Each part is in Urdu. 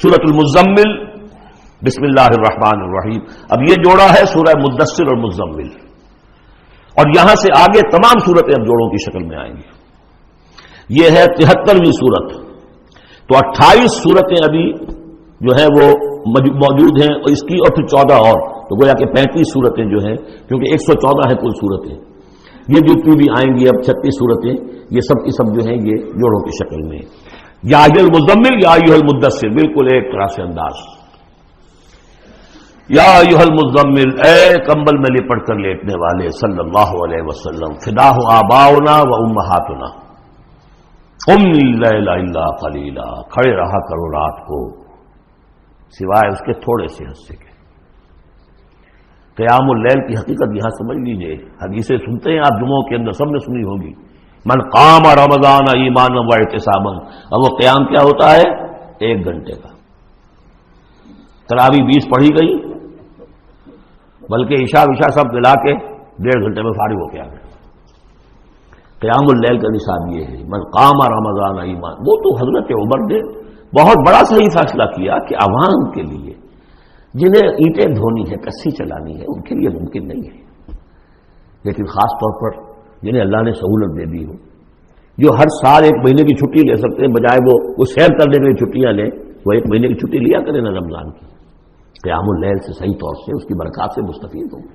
سورۃ المزمل، بسم اللہ الرحمن الرحیم. اب یہ جوڑا ہے سورہ مدثر اور مزمل، اور یہاں سے آگے تمام صورتیں اب جوڑوں کی شکل میں آئیں گی. یہ ہے 73ویں صورت. تو 28 صورتیں ابھی جو ہے وہ موجود ہیں، اور اس کی اور پھر 14 اور، تو گویا کہ 35 صورتیں جو ہیں، کیونکہ 114 ہے کل صورتیں. یہ جتنی بھی آئیں گی اب 36 صورتیں، یہ سب کی سب جو ہیں یہ جوڑوں کی شکل میں. یا ایھا المزمل یا ایھا المدثر، بالکل ایک طرح سے انداز. یا ایھا المزمل، اے کمبل میں لپٹ کر لیٹنے والے، صلی اللہ علیہ وسلم. فداہ آباؤنا و امہاتنا، قم اللیل الا قلیلا، کھڑے رہا کرو رات کو سوائے اس کے تھوڑے سے حصے کے. قیام اللیل کی حقیقت یہاں سمجھ لیجئے. حدیثیں سنتے ہیں آپ جمعوں کے اندر، سب نے سنی ہوگی. من قام رمضان ایمانا و احتسابا، اب وہ قیام کیا ہوتا ہے؟ 1 گھنٹے کا. تراویح 20 پڑھی گئی، بلکہ عشاء سب ملا کے 1.5 گھنٹے میں فارغ ہو کے آ گئے. قیام اللیل کا نصاب یہ ہے. من قام رمضان ایمان، وہ تو حضرت عمر نے بہت بڑا صحیح فیصلہ کیا کہ عوام کے لیے جنہیں اینٹیں دھونی ہے، کسی چلانی ہے، ان کے لیے ممکن نہیں ہے. لیکن خاص طور پر جنہیں اللہ نے سہولت دے دی ہو، جو ہر سال 1 مہینے کی چھٹی لے سکتے ہیں، بجائے وہ سیر کرنے کے لیے چھٹیاں لیں، وہ 1 مہینے کی چھٹی لیا کریں نا رمضان کی. قیام اللیل سے صحیح طور سے اس کی برکات سے مستفید ہوں،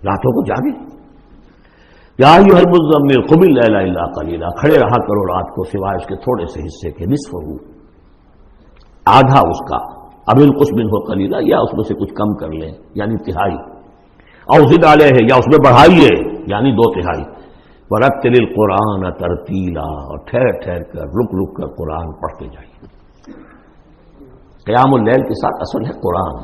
راتوں کو جاگیں. یا ایھا المزمل قم اللیل الا قلیلا، کھڑے رہا کرو رات کو سوائے اس کے تھوڑے سے حصے کے. نصفہ، آدھا اس کا، اب انقص منہ قلیلا، یا اس میں سے کچھ کم کر لیں یعنی تہائی. او زد علیہ، یا اس میں بڑھائیے یعنی 2/3. ورتل القرآن ترتیلا، اور ٹھہر ٹھہر کر رک کر قرآن پڑھتے جائیے. قیام اللیل کے ساتھ اصل ہے قرآن.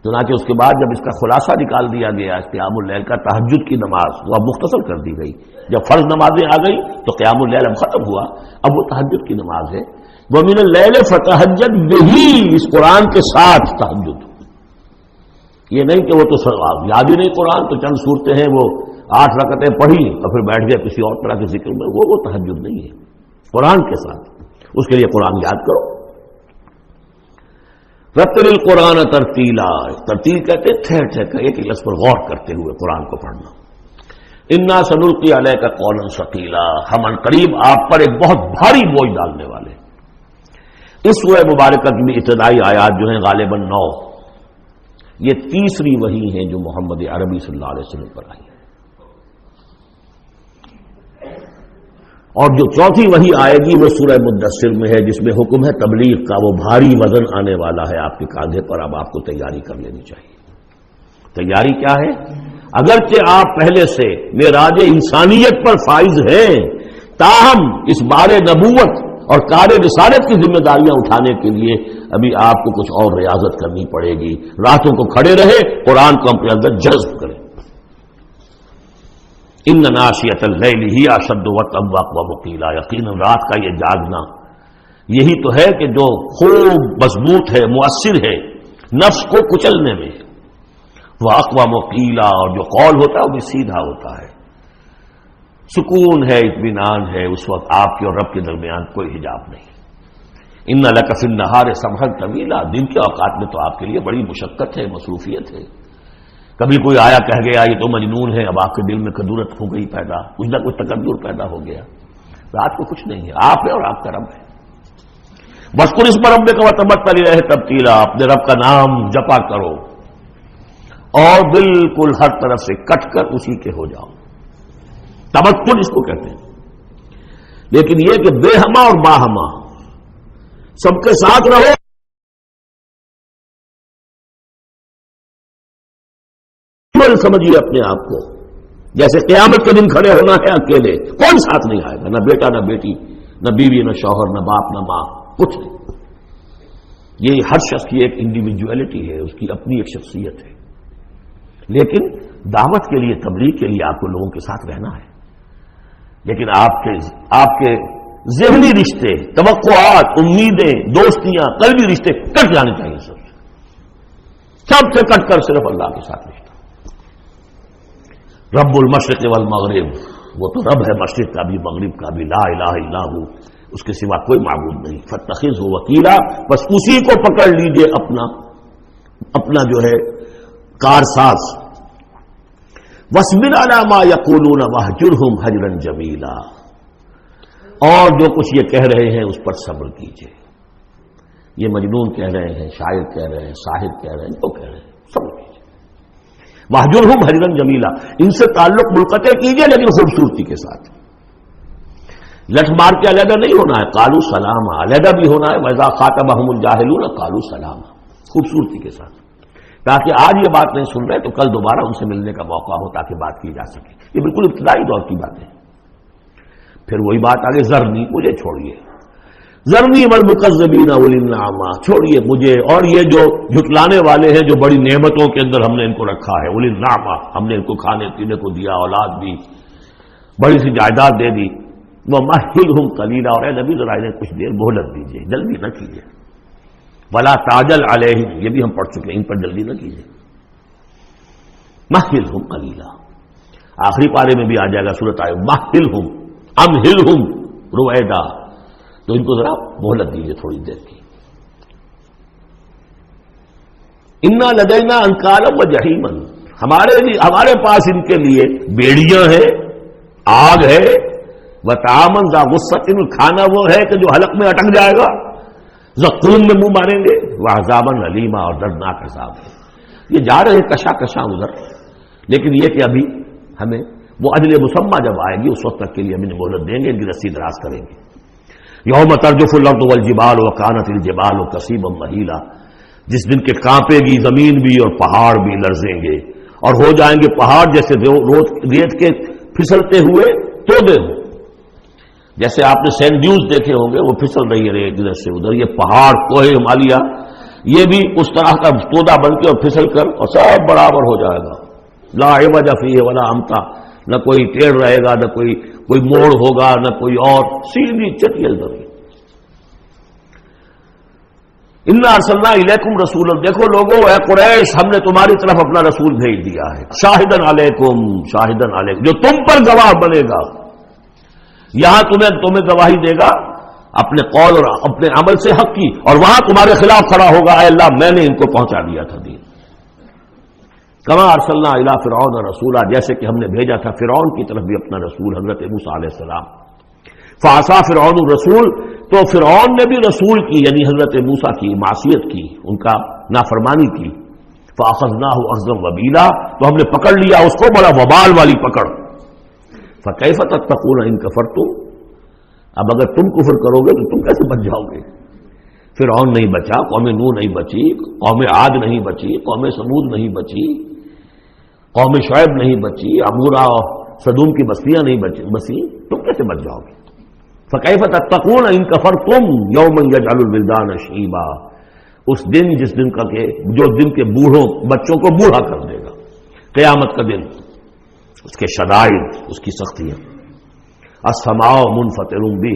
چنانچہ اس کے بعد جب اس کا خلاصہ نکال دیا گیا قیام اللیل کا، تہجد کی نماز وہ اب مختصر کر دی گئی. جب فرض نمازیں آ گئی تو قیام اللیل اب ختم ہوا، اب وہ تہجد کی نماز ہے. وَمِنَ اللَّيْلِ فَتَهَجَّدْ بِهِ، اس قرآن کے ساتھ تہجد. یہ نہیں کہ وہ تو یاد ہی نہیں قرآن، تو چند صورتیں ہیں وہ 8 رکعتیں پڑھی اور پھر بیٹھ گئے کسی اور طرح کے ذکر میں، وہ تہجد نہیں ہے. قرآن کے ساتھ اس کے لیے قرآن یاد کرو. رتل القرآن ترتیلا، ترتیل کہتے ہیں ٹھہر ٹھہر کر ایک لفظ پر غور کرتے ہوئے قرآن کو پڑھنا. انا سنلقی علیک قولا ثقیلا، ہم عنقریب آپ پر ایک بہت بھاری بوجھ ڈالنے والے. اس سورہ مبارکہ کی ابتدائی آیات جو ہیں غالباً 9، یہ تیسری وحی ہیں جو محمد عربی صلی اللہ علیہ وسلم پر آئی ہے. اور جو چوتھی وحی آئے گی وہ سورہ مدثر میں ہے، جس میں حکم ہے تبلیغ کا. وہ بھاری وزن آنے والا ہے آپ کے کاندھے پر، اب آپ کو تیاری کر لینی چاہیے. تیاری کیا ہے؟ اگرچہ آپ پہلے سے معراج انسانیت پر فائز ہیں، تاہم اس بار نبوت اور کار رسالت کی ذمہ داریاں اٹھانے کے لیے ابھی آپ کو کچھ اور ریاضت کرنی پڑے گی. راتوں کو کھڑے رہے، قرآن کو اپنے اندر جذب کریں. ان ناشئۃ اللیل ہی اشد وطئا ومقیلا، یقیناً رات کا یہ جاگنا یہی تو ہے کہ جو خوب مضبوط ہے، مؤثر ہے نفس کو کچلنے میں. وہ اقوام وقیلا، اور جو قول ہوتا ہے وہ بھی سیدھا ہوتا ہے. سکون ہے، اطمینان ہے، اس وقت آپ کے اور رب کے درمیان کوئی حجاب نہیں. ان لک فی النہار سبحا طویلا، دن کے اوقات میں تو آپ کے لیے بڑی مشقت ہے، مصروفیت ہے. کبھی کوئی آیا کہہ گیا یہ تو مجنون ہے، اب آپ کے دل میں کدورت ہو گئی پیدا، کچھ نہ کچھ تکبر پیدا ہو گیا. رات کو کچھ نہیں ہے، آپ ہے اور آپ کا رب ہے. واذکر اسم ربک وتبتل الیہ تبتیلا، اپنے رب کا نام جپا کرو اور بالکل ہر طرف سے کٹ کر اسی کے ہو جاؤ. تبتل اس کو کہتے ہیں. لیکن یہ کہ بے ہما اور باہما سب کے ساتھ رہو. سمجھیے اپنے آپ کو جیسے قیامت کے دن کھڑے ہونا ہے اکیلے، کون ساتھ نہیں آئے گا، نہ بیٹا نہ بیٹی، نہ بیوی نہ شوہر، نہ باپ نہ ماں، کچھ نہیں. یہ ہر شخص کی ایک انڈیویجویلٹی ہے، اس کی اپنی ایک شخصیت ہے. لیکن دعوت کے لیے، تبلیغ کے لیے آپ کو لوگوں کے ساتھ رہنا ہے. لیکن آپ کے ذہنی رشتے، توقعات، امیدیں، دوستیاں، قلبی رشتے کٹ جانے چاہیے. سب سے کٹ کر صرف اللہ کے ساتھ رشتہ. رب المشرق والمغرب، وہ تو رب ہے مشرق کا بھی مغرب کا بھی. لا الہ الا ہو، اس کے سوا کوئی معبود نہیں. فاتخذہ وکیلا، بس اسی کو پکڑ لیجئے اپنا جو ہے کارساز. واصبر علی ما یقولون واہجرہم ہجرا جمیلا، اور جو کچھ یہ کہہ رہے ہیں اس پر صبر کیجئے. یہ مجنون کہہ رہے ہیں، شاعر کہہ رہے ہیں، صاحب کہہ رہے ہیں، جو کہہ رہے ہیں صبر کیجئے. واہجرہم ہجرا جمیلا، ان سے تعلق منقطع کیجئے لیکن خوبصورتی کے ساتھ. لٹ مار کے علیحدہ نہیں ہونا ہے، قالوا سلاما، علیحدہ بھی ہونا ہے. وَإِذَا خَاطَبَهُمُ الْجَاهِلُونَ قَالُوا سَلَامًا، خوبصورتی کے ساتھ، تاکہ آج یہ بات نہیں سن رہے تو کل دوبارہ ان سے ملنے کا موقع ہو تاکہ بات کی جا سکے. یہ بالکل ابتدائی دور کی باتیں. پھر وہی بات آگے، ذرنی، مجھے چھوڑیے، ذرنی والمکذبین اولی النعمہ، چھوڑیے مجھے اور یہ جو جھٹلانے والے ہیں جو بڑی نعمتوں کے اندر ہم نے ان کو رکھا ہے. اولی النعمہ، ہم نے ان کو کھانے پینے کو دیا، اولاد دی، بڑی سی جائیداد دے دی. وَمَهِّلْهُمْ قَلِيلًا، اور اے نبی ذرا انہیں کچھ دیر مہلت دیجیے، جلدی نہ کیجیے. وَلَا تَعْجَلْ عَلَيْهِمْ، یہ بھی ہم پڑھ چکے ہیں، ان پر جلدی نہ کیجیے. مَهِّلْهُمْ قَلِيلًا، آخری پارے میں بھی آ جائے گا سورۃ آئے مَهِّلْهُمْ أَمْهِلْهُمْ رُوَیدًا، تو ان کو ذرا مہلت دیجیے تھوڑی دیر کی. اِنَّا لَدَيْنَا أَنْكَالًا وَجَحِيمًا، ہمارے پاس ان کے لیے بیڑیاں ہیں، آگ ہے. وَطَعَامًا ذَا غُصَّةٍ، کھانا وہ ہے کہ جو حلق میں اٹک جائے گا، زقوم میں منہ ماریں گے. وَعَذَابًا أَلِيمًا، اور دردناک عذاب ہے. یہ جا رہے ہیں کشا کشا ادھر، لیکن یہ کہ ابھی ہمیں وہ اجل مسمى جب آئے گی اس وقت تک کے لیے ہم انہیں مہلت دیں گے، ان کی رسی دراز کریں گے. یوم ترجف الارض والجبال وکانت الجبال کثیبا مہیلا، جس دن کے کانپے گی زمین بھی اور پہاڑ بھی لرزیں گے، اور ہو جائیں گے پہاڑ جیسے ریت کے پھسلتے ہوئے تودے ہوں. جیسے آپ نے سینڈ ڈیوز دیکھے ہوں گے، وہ پھسل رہی ہے ادھر سے ادھر. یہ پہاڑ کوہ ہمالیہ یہ بھی اس طرح کا تودا بن کے اور پھسل کر اور سب برابر ہو جائے گا. لا عوج فیہ ولا امتا، نہ کوئی ٹیڑھ رہے گا، نہ کوئی موڑ ہوگا، نہ کوئی اور، سیدھی چٹیل زمین. انا ارسلنا الیکم رسولا، دیکھو لوگوں اے قریش، ہم نے تمہاری طرف اپنا رسول بھیج دیا ہے. شاہدن علیکم، شاہدن علیکم، جو تم پر گواہ بنے گا. یہاں تمہیں گواہی دے گا اپنے قول اور اپنے عمل سے حق کی، اور وہاں تمہارے خلاف کھڑا ہوگا، اے اللہ میں نے ان کو پہنچا دیا تھا دین. کما ارسلنا الی فرعون رسولا، جیسے کہ ہم نے بھیجا تھا فرعون کی طرف بھی اپنا رسول حضرت موسیٰ علیہ السلام. فعصا فرعون الرسول، تو فرعون نے بھی رسول کی یعنی حضرت موسیٰ کی معصیت کی، ان کا نافرمانی کی. فاخذناہ اخذا وبیلا، تو ہم نے پکڑ لیا اس کو بڑا وبال والی پکڑ. فکیف تتقون ان کفرتم، اب اگر تم کفر کرو گے تو تم کیسے بچ جاؤ گے؟ فرعون نہیں بچا، قوم نوح نہیں بچی، قوم عاد نہیں بچی، قوم ثمود نہیں بچی، قوم شعیب نہیں بچی، عمورہ اور صدوم کی بستیاں نہیں بسی، تم کیسے بچ جاؤ گے؟ فکیف تتقون ان کفرتم یوما یجعل الولدان شیبا، اس دن جس دن کا کہ جو دن کے بوڑھوں بچوں کو بوڑھا کر دے گا، قیامت کا دن، اس کے شدائد، اس کی سختیاں. السماء منفطر بہ،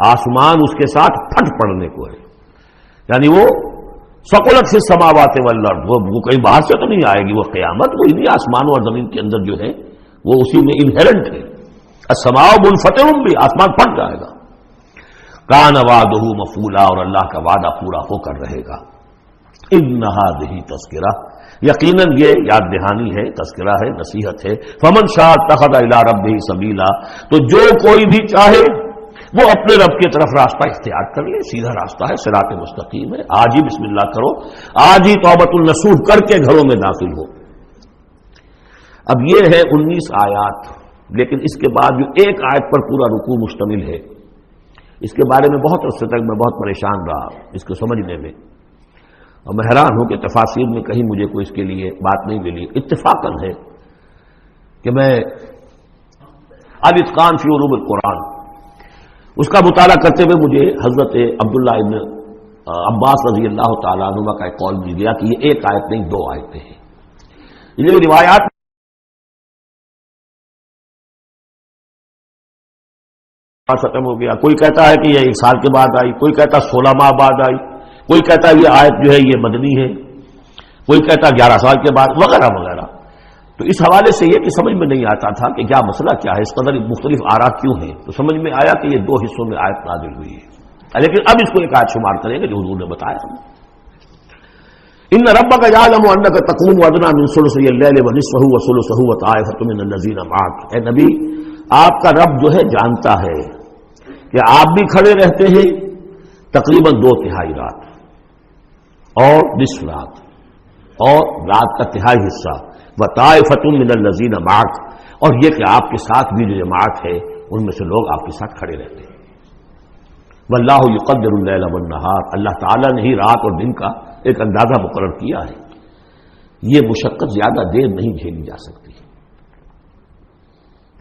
آسمان اس کے ساتھ پھٹ پڑنے کو ہے، یعنی وہ ثقلت فی السماوات والارض، وہ کہیں باہر سے تو نہیں آئے گی، وہ قیامت وہ انہی آسمانوں اور زمین کے اندر جو ہے وہ اسی میں انہیرنٹ ہے. السماء منفطر بہ، آسمان پھٹ جائے گا. کان وعدہ مفعولا، اور اللہ کا وعدہ پورا ہو کر رہے گا. ان ھذہ تذکرہ، یقیناً یہ یاد دہانی ہے، تذکرہ ہے، نصیحت ہے. فمن شاء اتخذ الی ربہ سبیلا، تو جو کوئی بھی چاہے وہ اپنے رب کی طرف راستہ اختیار کر لے، سیدھا راستہ ہے، صراط مستقیم ہے. آج ہی بسم اللہ کرو، آج ہی توبۃ النصوح کر کے گھروں میں داخل ہو. اب یہ ہے 19 آیات، لیکن اس کے بعد جو ایک آیت پر پورا رکوع مشتمل ہے، اس کے بارے میں بہت عرصے تک میں بہت پریشان رہا اس کو سمجھنے میں، اور میں حیران ہوں کہ تفاسیر میں کہیں مجھے کوئی اس کے لیے بات نہیں ملی. اتفاقاً ہے کہ میں الاتقان فی علوم القرآن اس کا مطالعہ کرتے ہوئے مجھے حضرت عبداللہ ابن عباس رضی اللہ تعالیٰ عنہ کا ایک قول مل گیا کہ یہ ایک آیت نہیں 2 آیتیں ہیں. یہ روایات ختم ہو گیا، کوئی کہتا ہے کہ یہ 1 سال کے بعد آئی، کوئی کہتا 16 ماہ بعد آئی، کوئی کہتا ہے یہ آیت جو ہے یہ مدنی ہے، کوئی کہتا 11 سال کے بعد، وغیرہ وغیرہ. تو اس حوالے سے یہ کہ سمجھ میں نہیں آتا تھا کہ کیا مسئلہ کیا ہے، اس قدر مختلف آرا کیوں ہیں، تو سمجھ میں آیا کہ یہ 2 حصوں میں آیت نازل ہوئی ہے، لیکن اب اس کو ایک آیت شمار کریں گے جو حضور نے بتایا ہمیں۔ ان ربک یعلم انک تقوم ادنی من ثلثی اللیل ونصفہ وثلثہ وطائفۃ من الذین معک، اے نبی آپ کا رب جو ہے جانتا ہے کہ آپ بھی کھڑے رہتے ہیں تقریباً 2/3 رات اور نصف رات اور رات کا تہائی حصہ، وطائفۃ من الذین معک، اور یہ کہ آپ کے ساتھ بھی جو جماعت ہے ان میں سے لوگ آپ کے ساتھ کھڑے رہتے ہیں۔ واللہ یقدر اللیل والنہار، اللہ تعالیٰ نے ہی رات اور دن کا ایک اندازہ مقرر کیا ہے، یہ مشقت زیادہ دیر نہیں جھیلی جا سکتی،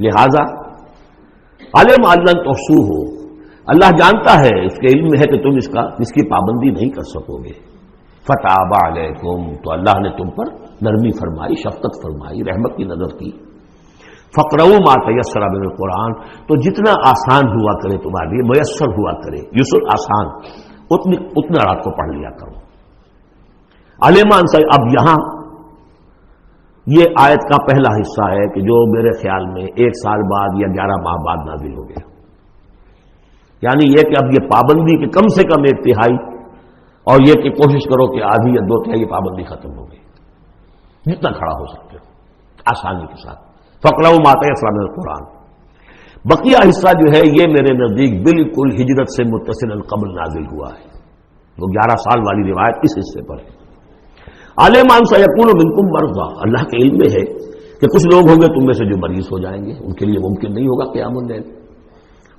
لہذا علم ان لن تحصوہ، اللہ جانتا ہے، اس کے علم میں ہے کہ تم اس کی پابندی نہیں کر سکو گے۔ فتاب علیکم، تو اللہ نے تم پر نرمی فرمائی، شفقت فرمائی، رحمت کی نظر کی۔ فقرؤوا ما تیسر من القرآن، تو جتنا آسان ہوا کرے تمہارے لیے، میسر ہوا کرے، یسر آسان، اتنا رات کو پڑھ لیا کرو۔ علیمان سے اب یہاں یہ آیت کا پہلا حصہ ہے کہ جو میرے خیال میں 1 سال بعد یا 11 ماہ بعد نازل ہو گیا، یعنی یہ کہ اب یہ پابندی کہ کم سے کم 1/3 اور یہ کہ کوشش کرو کہ آدھی یا 2/3 پابندی ختم ہو گئی، جتنا کھڑا ہو سکتے ہو آسانی کے ساتھ۔ فقرؤوا ما تیسر من القرآن، بقیہ حصہ جو ہے یہ میرے نزدیک بالکل ہجرت سے متصل قبل نازل ہوا ہے، وہ 11 سال والی روایت اس حصے پر ہے۔ عالم ان سیکون منکم مرضی، اللہ کے علم میں ہے کہ کچھ لوگ ہوں گے تم میں سے جو مریض ہو جائیں گے، ان کے لیے ممکن نہیں ہوگا قیام اللیل،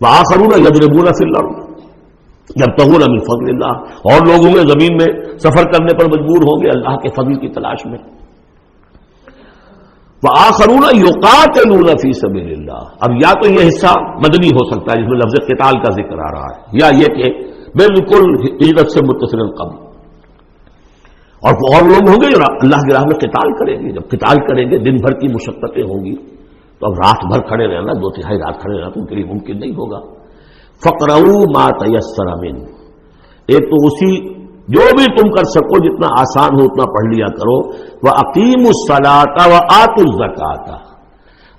وآخرون یضربون فی الارض یبتغون من فضل اللہ، اور لوگ ہوں گے زمین میں سفر کرنے پر مجبور ہوں گے اللہ کے فضل کی تلاش میں۔ وآخرون یقاتلون فی سبیل اللہ، اب یا تو یہ حصہ مدنی ہو سکتا ہے جس میں لفظ قتال کا ذکر آ رہا ہے، یا یہ کہ بالکل ہجرت سے متصل قبل، اور لوگ ہوں گے جو اللہ کی راہ میں قتال کریں گے۔ جب قتال کریں گے دن بھر کی مشقتیں ہوں گی، تو اب رات بھر کھڑے رہنا، 2/3 رات کھڑے رہنا تو ان کے لیے ممکن نہیں ہوگا۔ فقرؤوا ما تیسر منہ، ایک تو اسی جو بھی تم کر سکو جتنا آسان ہو اتنا پڑھ لیا کرو۔ وَأَقِیمُوا الصَّلَاةَ وَآتُوا الزَّکَاةَ،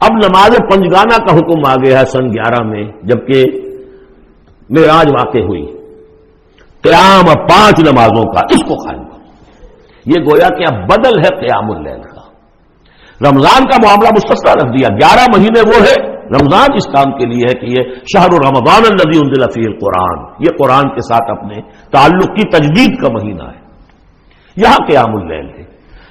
اب نماز پنجگانہ کا حکم آ گیا ہے سن 11 میں، جبکہ معراج واقع ہوئی، قیام 5 نمازوں کا، اس کو قائم کرو۔ یہ گویا کہ اب بدل ہے قیام اللیل کا۔ رمضان کا معاملہ مستثنی رکھ دیا، 11 مہینے وہ ہے، رمضان اس کام کے لیے ہے کہ یہ شہر رمضان الذی انزل فیہ القرآن، یہ قرآن کے ساتھ اپنے تعلق کی تجدید کا مہینہ ہے، یہاں قیام اللیل ہے۔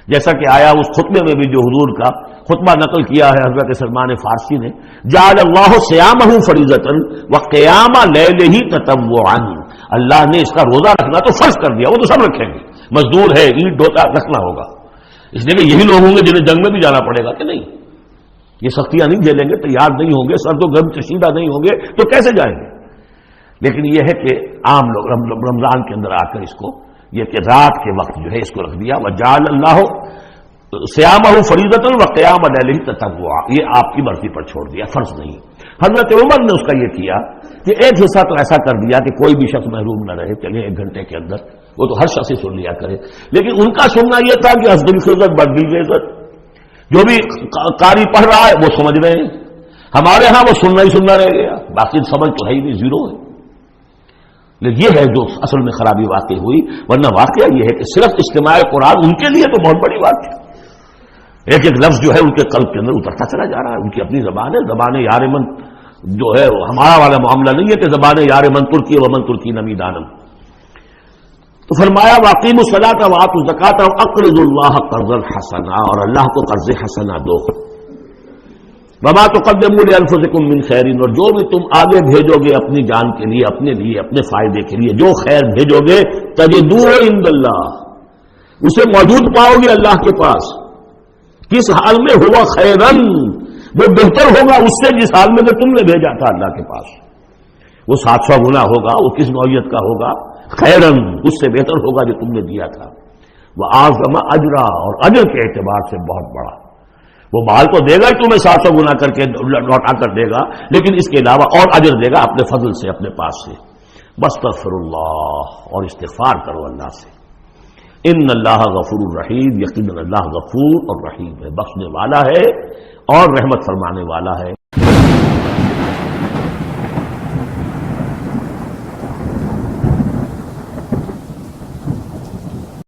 جیسا کہ آیا اس خطبے میں بھی جو حضور کا خطبہ نقل کیا ہے حضرت سلمان فارسی نے، جعل اللہ صیامہ فریضۃ وقیام لیلہ تطوعا، اللہ نے اس کا روزہ رکھنا تو فرض کر دیا، وہ تو سب رکھیں گے، مزدور ہے اینٹ ڈھوتا رکھنا ہوگا، اس لیے کہ یہی لوگ ہوں گے جنہیں جنگ میں بھی جانا پڑے گا کہ نہیں، یہ سختیاں نہیں جھیلیں گے، تیار نہیں ہوں گے، سرد و گرم چشیدہ نہیں ہوں گے تو کیسے جائیں گے۔ لیکن یہ ہے کہ عام لوگ رمضان کے اندر آ کر اس کو یہ کہ رات کے وقت جو ہے اس کو رکھ دیا، وجعل اللہ صیامہ فریضۃ وقیام لیلہ تطوعا، یہ آپ کی مرضی پر چھوڑ دیا، فرض نہیں۔ حضرت عمر نے اس کا یہ کیا کہ ایک حصہ تو ایسا کر دیا کہ کوئی بھی شخص محروم نہ رہے، چلے 1 گھنٹے کے اندر وہ تو ہر شخص ہی سن لیا کرے، لیکن ان کا سننا یہ تھا کہ حسب الفضل بدل عزت، جو بھی قاری پڑھ رہا ہے وہ سمجھ رہے ہیں، ہمارے ہاں وہ سننا ہی سننا رہ گیا، باقی سمجھ تو ہے ہی نہیں، زیرو ہے۔ لیکن یہ ہے جو اصل میں خرابی واقع ہوئی، ورنہ واقعہ یہ ہے کہ صرف اجتماع قرآن ان کے لیے تو بہت بڑی بات ہے، ایک ایک لفظ جو ہے ان کے قلب کے اندر اترتا چلا جا رہا ہے، ان کی اپنی زبان ہے، زبان یار من جو ہے ہمارا والا معاملہ نہیں ہے کہ زبان یار من ترکی ومن ترکی نمی دانم۔ تو فرمایا واقیموا الصلاۃ وآتوا الزکاۃ واقرضوا اللہ قرضا حسنا، اور اللہ کو قرض حسنا دو۔ وما تقدموا لانفسکم من خیر، اور جو بھی تم آگے بھیجو گے اپنی جان کے لیے، اپنے لیے، اپنے فائدے کے لیے، جو خیر بھیجو گے تجدوہ عند اللہ، اسے موجود پاؤ گے اللہ کے پاس، کس حال میں ہوا خیرن، وہ بہتر ہوگا اس سے جس حال میں تم نے بھیجا تھا اللہ کے پاس، وہ 700 گنا ہوگا، وہ کس نوعیت کا ہوگا، خیرن اس سے بہتر ہوگا جو تم نے دیا تھا، وہ اعظم اجرا، اور اجر کے اعتبار سے بہت بڑا، وہ مال تو دے گا ہی تمہیں 700 گنا کر کے لوٹا کر دے گا، لیکن اس کے علاوہ اور اجر دے گا اپنے فضل سے، اپنے پاس سے۔ بستغفر اللہ، اور استغفار کرو اللہ سے، ان اللہ غفور الرحیم، یقیناً اللہ غفور اور رحیم ہے، بخشنے والا ہے اور رحمت فرمانے والا ہے۔